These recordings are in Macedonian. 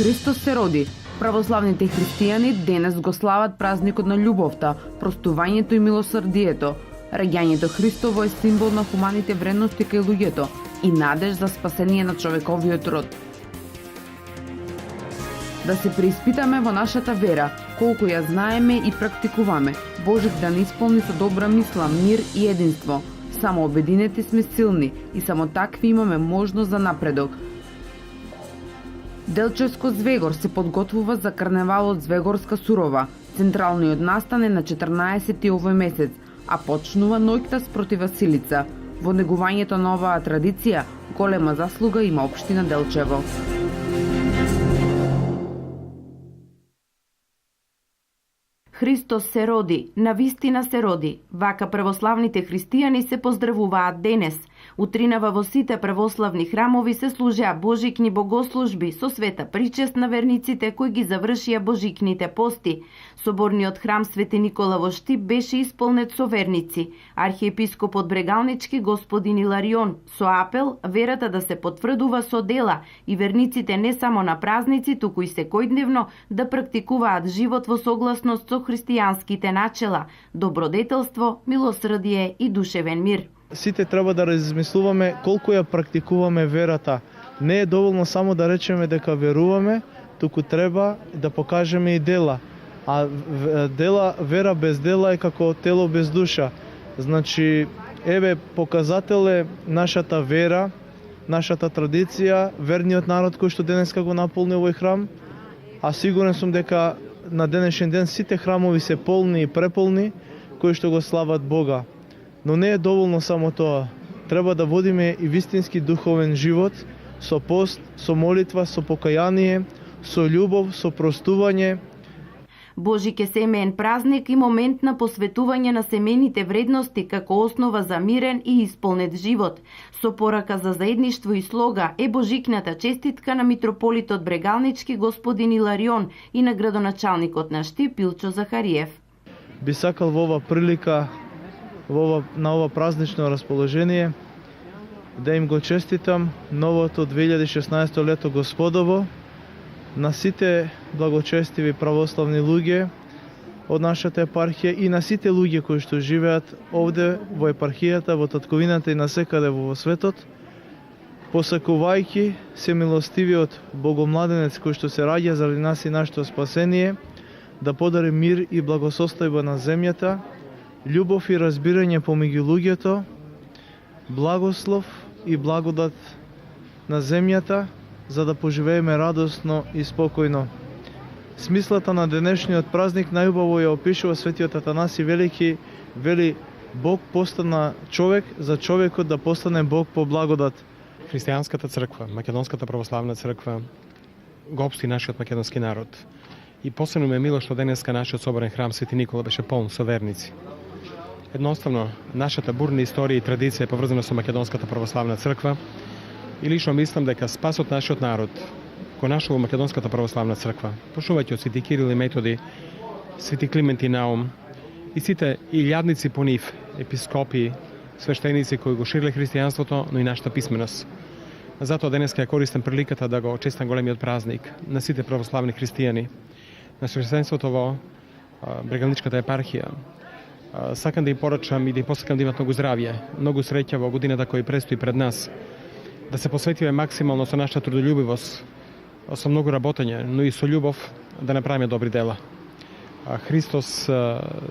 Христос се роди. Православните христијани денес го слават празникот на љубовта, простувањето и милосрдието. Раѓањето Христово е символ на хуманите вредности кај луѓето и надеж за спасение на човековиот род. Да се преиспитаме во нашата вера, колку ја знаеме и практикуваме. Божик да ни исполни со добра мисла, мир и единство. Само обединети сме силни и само такви имаме можност за напредок. Делчевско Звегор се подготвува за карневалот Звегорска Сурова. Централниот настан е на 14 овој месец, а почнува ноќта спроти Василица. Во негувањето на оваа традиција, голема заслуга има општина Делчево. Христос се роди, навистина се роди. Вака православните христијани се поздравуваат денес. Утринава во сите православни храмови се служеа божикни богослужби со света причест на верниците кои ги завршија божикните пости. Соборниот храм Свети Никола во Штип беше исполнет со верници. Архиепископот Брегалнички господин Иларион со апел верата да се потврдува со дела и верниците не само на празници, туку и секојдневно да практикуваат живот во согласност со христијанските начела, добродетелство, милосрдие и душевен мир. Сите треба да размислуваме колку ја практикуваме верата. Не е доволно само да речеме дека веруваме, туку треба да покажеме и дела. А вера без дела е како тело без душа. Значи, показател е нашата вера, нашата традиција, верниот народ кој што денеска го наполни овој храм, а сигурен сум дека на денешен ден сите храмови се полни и преполни кои што го слават Бога. Но не е доволно само тоа. Треба да водиме и вистински духовен живот, со пост, со молитва, со покаяние, со љубов, со простување. Божик е семеен празник и момент на посветување на семените вредности како основа за мирен и исполнет живот. Со порака за заедништво и слога е божикната честитка на митрополитот Брегалнички господин Иларион и на градоначалникот на Штип Илчо Захариев. Би сакал во ова прилика на ова празнично расположение да им го честитам новото 2016 лето Господово на сите благочестиви православни луѓе од нашата епархија и на сите луѓе кои што живеат овде во епархијата, во татковината и насекаде во светот, посакувајќи се милостивиот Богомладенец кој што се раѓа заради нас и нашето спасение, да подари мир и благосостојба на земјата, љубов и разбирање помеѓу луѓето, благослов и благодат на земјата, за да поживееме радосно и спокојно. Смислата на денешниот празник најубаво ја опишува светиот Атанаси Велики, вели Бог постана човек за човекот да постане Бог по благодат. Христијанската црква, Македонската православна црква, го општи нашиот македонски народ. И посебно ме мило што денеска нашиот соборен храм Свети Никола беше полн со верници. Едноставно, нашата бурна историја и традиција е поврзана со Македонската православна црква и лично мислам дека спасот нашиот народ, кој нашол Македонската православна црква, почнувајќи од Свети Кирил и Методи, Свети Климент и Наум и сите илјадници по нив, епископи, свештеници кои го шириле христијанството, но и нашата писменост. Затоа денеска ја користам приликата да го честам големиот празник на сите православни христијани, на свештенството во Брегалничката епархија. Сакам да им порачам и да им посакам да имат многу здравје, многу среќа во годината која престои пред нас, да се посветиме максимално со нашата трудолюбивост, со многу работење, но и со љубов да направиме добри дела. Христос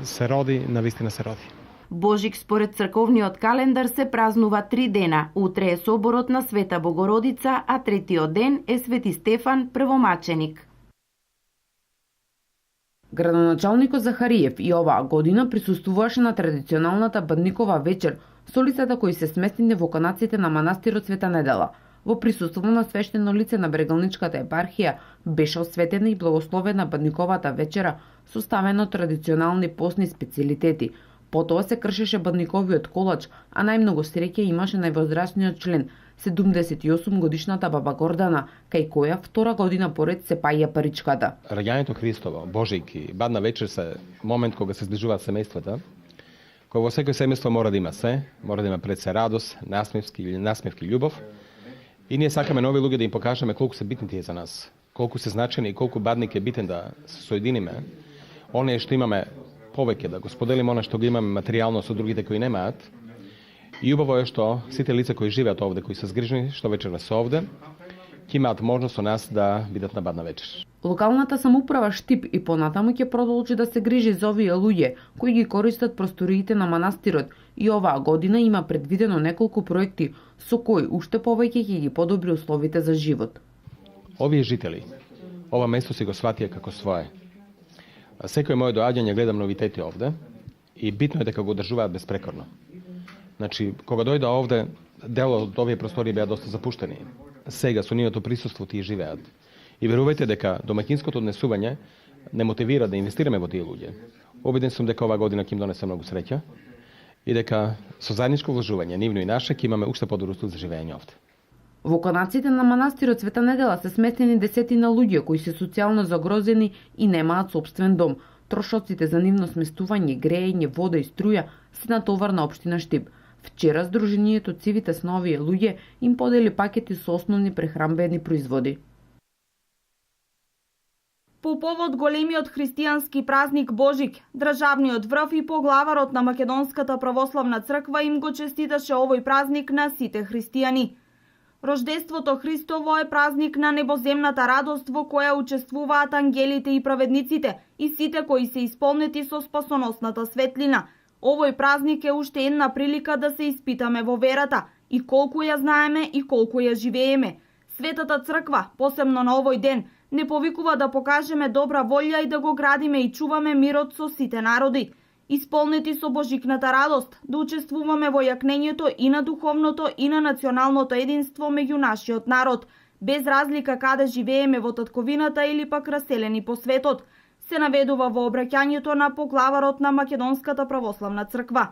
се роди, навистина се роди. Божик според црковниот календар се празнува 3 дена. Утре е соборот на Света Богородица, а третиот ден е Свети Стефан првомаченик. Градоначалникот Захариев и оваа година присуствуваше на традиционалната Бадникова вечер со лицата кои се сместени во канаците на манастирот Света Недела. Во присуство на свештено лице на Брегалничката епархија беше осветена и благословена Бадниковата вечера составена од традиционални постни специјалитети. Потоа се кршеше Бадниковиот колач, а најмногу среќа имаше највозрастниот член, 78 годишната баба Гордана, кај која втора година поред се паја паричката. Раѓањето Христово, Божик и Бадна вечер се момент кога се зближуваат семејствата, кој во секој семејство мора да има се, мора да има пред се радост, насмевки љубов. И ние сакаме нови луѓе да им покажеме колку се битни тие за нас. колку се значени и колку бадник е битен да се соединиме, оне што имаме повеќе да го споделиме оно што го имаме материјално со другите кои немаат. И убаво е што сите лица кои живеат овде, кои се згрижени што вечерва се овде, ќе имаат можност со нас да бидат на бадна вечер. Локалната самоуправа Штип и понатаму ќе продолжи да се грижи за овие луѓе кои ги користат просториите на манастирот и оваа година има предвидено неколку проекти со кои уште повеќе ќе ги подобри условите за живот. Овие жители, ова место си го сватија како свое. Секој моје доаѓање гледам новитети овде и битно е дека го одржуваат безпрекорно. Значи, кога дојда овде, дел од овие простори беа доста запуштени. Сега со нивното присуство тие живеат. И верувајте дека домаќинското однесување не мотивира да инвестираме во тие луѓе. Обиден сум дека оваа година ќе им донесе многу среќа и дека со заедничко вложување, нивно и наше, ќе имаме уште подобар услов за живење овде. Во канаците на манастирот Света Недела се сместени десетина луѓе кои се социјално загрозени и немаат сопствен дом. Трошоците за нивно сместување, грејење, вода и струја се натовар на општина Штип. Вчера Сдруженијето Цивитас на овие луѓе им подели пакети со основни прехранбени производи. По повод големиот христијански празник Божик, државниот врв и поглаварот на Македонската православна црква им го честиташе овој празник на сите христијани. Рождеството Христово е празник на небоземната радост во која учествуваат ангелите и праведниците и сите кои се исполнети со спасоносната светлина. Овој празник е уште една прилика да се испитаме во верата и колку ја знаеме и колку ја живееме. Светата црква, посебно на овој ден, не повикува да покажеме добра волја и да го градиме и чуваме мирот со сите народи. Исполнети со божикната радост, да учествуваме во јакнењето и на духовното и на националното единство меѓу нашиот народ, без разлика каде живееме во татковината или пак раселени по светот, се наведува во обраќањето на поглаварот на Македонската православна црква.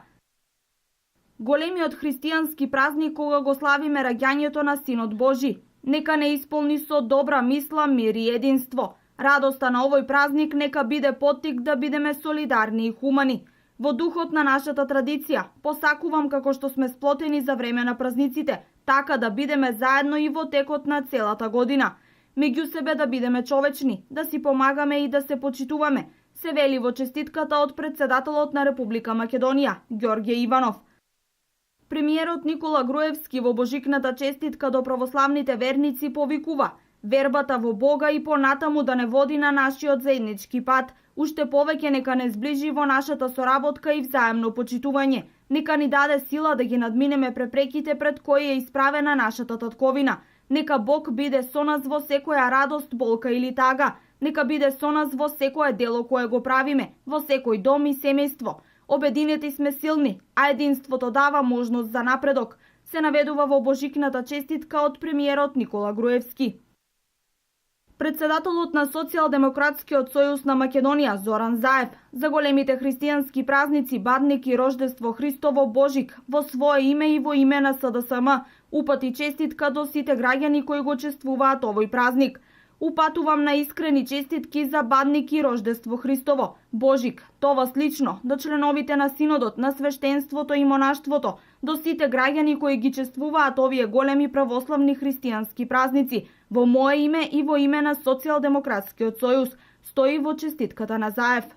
Големиот христијански празник кога го славиме раѓањето на Синот Божи, нека не исполни со добра мисла, мир и единство. Радоста на овој празник нека биде поттик да бидеме солидарни и хумани. Во духот на нашата традиција, посакувам како што сме сплотени за време на празниците, така да бидеме заедно и во текот на целата година. Меѓу себе да бидеме човечни, да си помагаме и да се почитуваме, се вели во честитката од председателот на Република Македонија, Ѓорѓе Иванов. Премиерот Никола Груевски во божикната честитка до православните верници повикува вербата во Бога и понатаму да не води на нашиот заеднички пат, уште повеќе нека не зближи во нашата соработка и взаемно почитување. Нека ни даде сила да ги надминеме препреките пред кои е исправена нашата татковина. Нека Бог биде со нас во секоја радост, болка или тага. Нека биде со нас во секое дело кое го правиме, во секој дом и семејство. Обединети сме силни, а единството дава можност за напредок, се наведува во божикната честитка од премиерот Никола Груевски. Председателот на Социјалдемократскиот сојуз на Македонија Зоран Заев за големите христијански празници Бадник и Рождество Христово Божик во свое име и во име на СДСМ упати честитка до сите граѓани кои го чествуваат овој празник. Упатувам на искрени честитки за Бадник и Рождество Христово Божик, тоа слично до членовите на Синодот, на свештенството и монаштвото, до сите граѓани кои ги чествуваат овие големи православни христијански празници. Во мое име и во име на Социјалдемократскиот сојуз стои во честитката на Заев.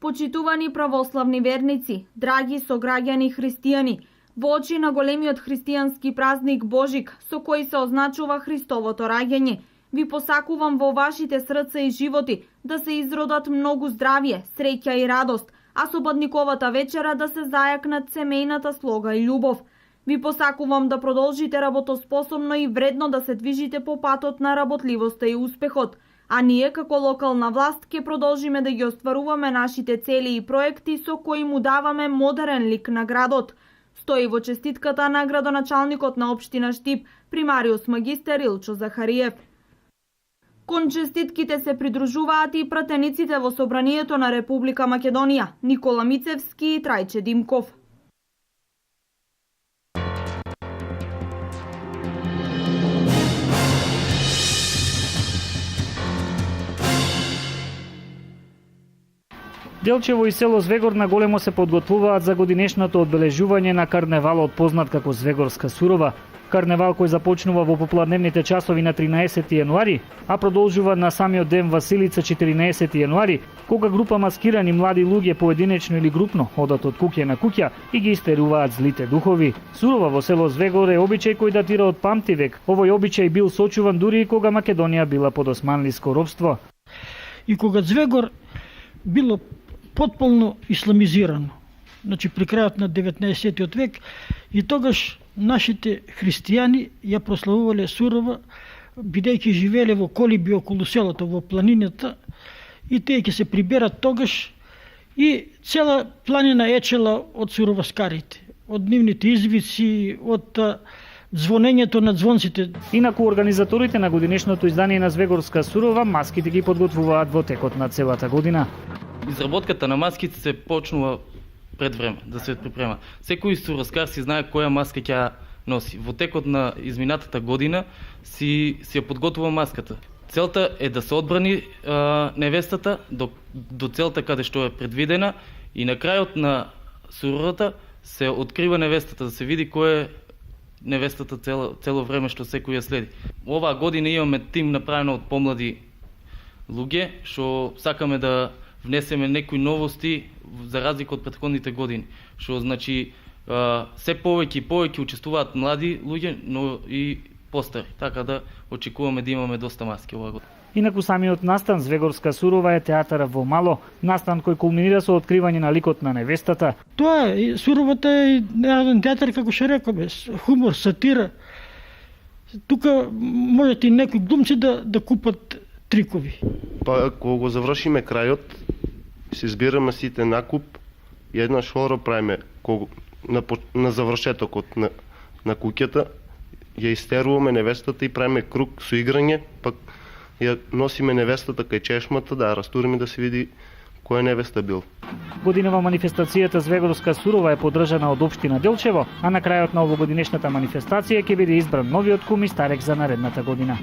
Почитувани православни верници, драги сограѓани христијани, во очи на големиот христијански празник Божик, со кој се означува Христовото раѓање, ви посакувам во вашите срца и животи да се изродат многу здравје, среќа и радост, а со Бадниковата вечера да се зајакнат семејната слога и љубов. Ви посакувам да продолжите работоспособно и вредно да се движите по патот на работливоста и успехот, а ние како локална власт ќе продолжиме да ги остваруваме нашите цели и проекти со кои му даваме модерен лик на градот. Стои во честитката на градоначалникот на општина Штип, примариус магистер Илчо Захариев. Кон честитките се придружуваат и пратениците во Собранието на Република Македонија, Никола Мицевски и Трајче Димков. Делчево и село Звегор на големо се подготвуваат за годинешното одбележување на карневалот познат како Звегорска сурова, Карневал кој започнува во попладневните часови на 13 јануари, а продолжува на самиот ден Василица 14 јануари, кога група маскирани млади луѓе поединечно или групно одат од куќа на куќа и ги истеруваат злите духови. Сурова во село Звегор е обичај кој датира од памтивек. Овој обичај бил сочуван дури и кога Македонија била под османлиско робство. И кога Звегор било потполно исламизирано, значи при крајот на 19 век, и тогаш нашите христијани ја прославувале Сурова, бидејќи живееле во колиби околу селото, во планината, и тие ќе се приберат тогаш, и цела планина ечела од суроваскарите, од нивните извици, од звонењето на звонците. Инаку организаторите на годинешното издание на Звегорска Сурова маските ги подготвуваат во текот на целата година. Изработката на маските се почнува пред време да се припрема. Секој суроваскар си знае која маска ќе носи. Во текот на изминатата година си ја подготвува маската. Целта е да се одбрани невестата до целта каде што е предвидена и на крајот на суровата се открива невестата, да се види кој е невестата цело време што секој ја следи. Оваа година имаме тим направено од помлади луѓе што сакаме да внесеме некои новости за разлика од претходните години, што значи се повеќе и повеќе учествуваат млади луѓе, но и постари, така да очекуваме да имаме доста маски оваа година. Инаку самиот настан Звегорска Сурова е театар во мало, настан кој кулминира со откривање на ликот на невестата. Тоа е, Суровата е народен театар, како што рековме, хумор, сатира. Тука можете и некои глумци да купат трикови. Па, кога го завршиме крајот, се збираме сите накуп и една шора правиме на завршетокот на куќата, ја истеруваме невестата и правиме круг со играње, пак ја носиме невестата кај чешмата, да растуриме да се види која невеста бил. Годинова манифестацијата Звегорска Сурова е поддржана од општина Делчево, а на крајот на овогодинешната манифестација ќе биде избран новиот кум и старек за наредната година.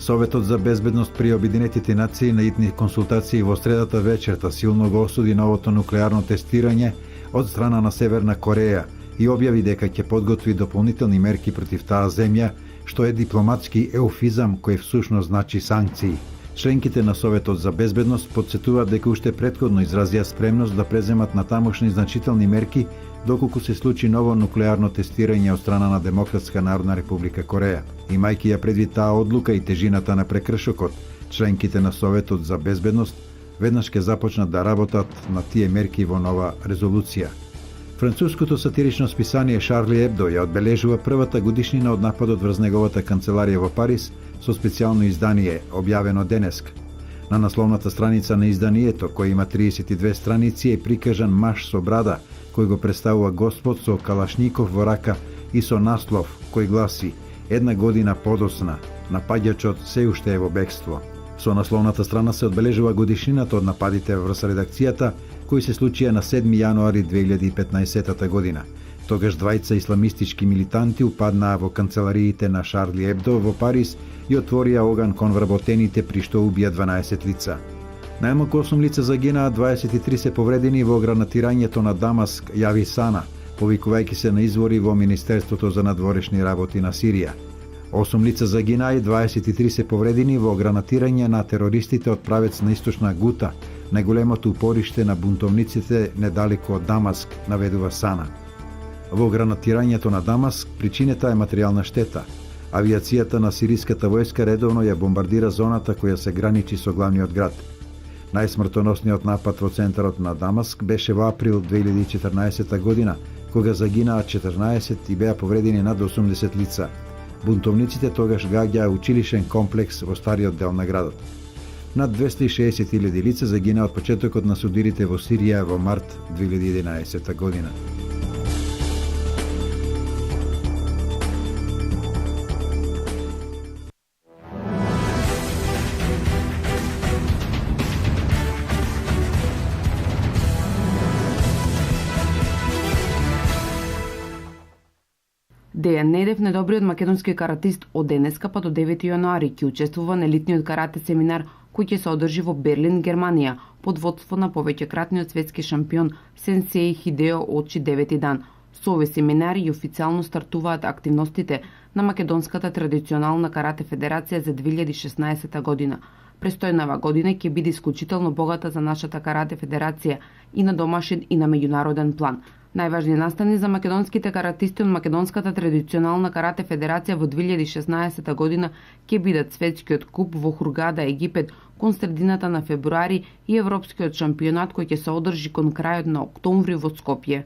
Советот за безбедност при Обединетите нации на итни консултации во средата вечерта силно го осуди новото нуклеарно тестирање од страна на Северна Кореја и објави дека ќе подготви дополнителни мерки против таа земја, што е дипломатски еуфизам кој всушност значи санкции. Членките на Советот за безбедност потсетуваат дека уште претходно изразија спремност да преземат натамошни значителни мерки доколку се случи ново нуклеарно тестирање од страна на Демократска народна република Кореја. Имајќи ја предвид таа одлука и тежината на прекршокот, членките на Советот за безбедност веднаш ќе започнат да работат на тие мерки во нова резолуција. Француското сатирично списание Шарли Ебдо ја одбележува првата годишнина од нападот врз неговата канцеларија во Париз со специјално издание, објавено денеска. На насловната страница на изданието, кој има 32 страници, е прикажан маж со брада, кој го представува Господ со калашников во рака и со наслов кој гласи «Една година подосна, напаѓачот се уште е во бегство». Со насловната страна се одбележува годишнината од нападите врз редакцијата, кои се случија на 7 јануари 2015 година. Тогаш двајца исламистички милитанти упаднаа во канцелариите на Шарли Ебдо во Париз и отворија оган кон вработените, при што убија 12 лица. Најмалку 8 лица загинаа, 23 се повредени во гранатирањето на Дамаск, јави Сана, повикувајќи се на извори во Министерството за надворешни работи на Сирија. 8 лица загинаа и 23 се повредени во гранатирање на терористите од правец на Источна Гута, најголемото упориште на бунтовниците недалеку од Дамаск, наведува Сана. Во гранатирањето на Дамаск причината е материјална штета. Авиацијата на сириската војска редовно ја бомбардира зоната која се граничи со главниот град. Најсмртоносниот напад во центарот на Дамаск беше во април 2014 година, кога загинаа 14 и беа повредени над 80 лица. Бунтовниците тогаш гаѓаа училишен комплекс во стариот дел на градот. Над 260.000 лица загинаа од почетокот на судирите во Сирија во март 2011 година. Дејан Недев, недобриот македонски каратист, од денеска па до 9 јануари ќе учествува на елитниот карате семинар кој ќе се одржи во Берлин, Германија, под водство на повеќекратниот светски шампион Сенсеи Хидео Очи 9 дан. Со овој семинар и официјално стартуваат активностите на Македонската традиционална карате федерација за 2016 година. Престојнава година ќе биде исклучително богата за нашата карате федерација и на домашен и на меѓународен план. Најважни настани за македонските каратисти од Македонската традиционална карате федерација во 2016 година ќе бидат светскиот куп во Хургада, Египет, кон средината на февруари и европскиот шампионат кој ќе се одржи кон крајот на октомври во Скопје.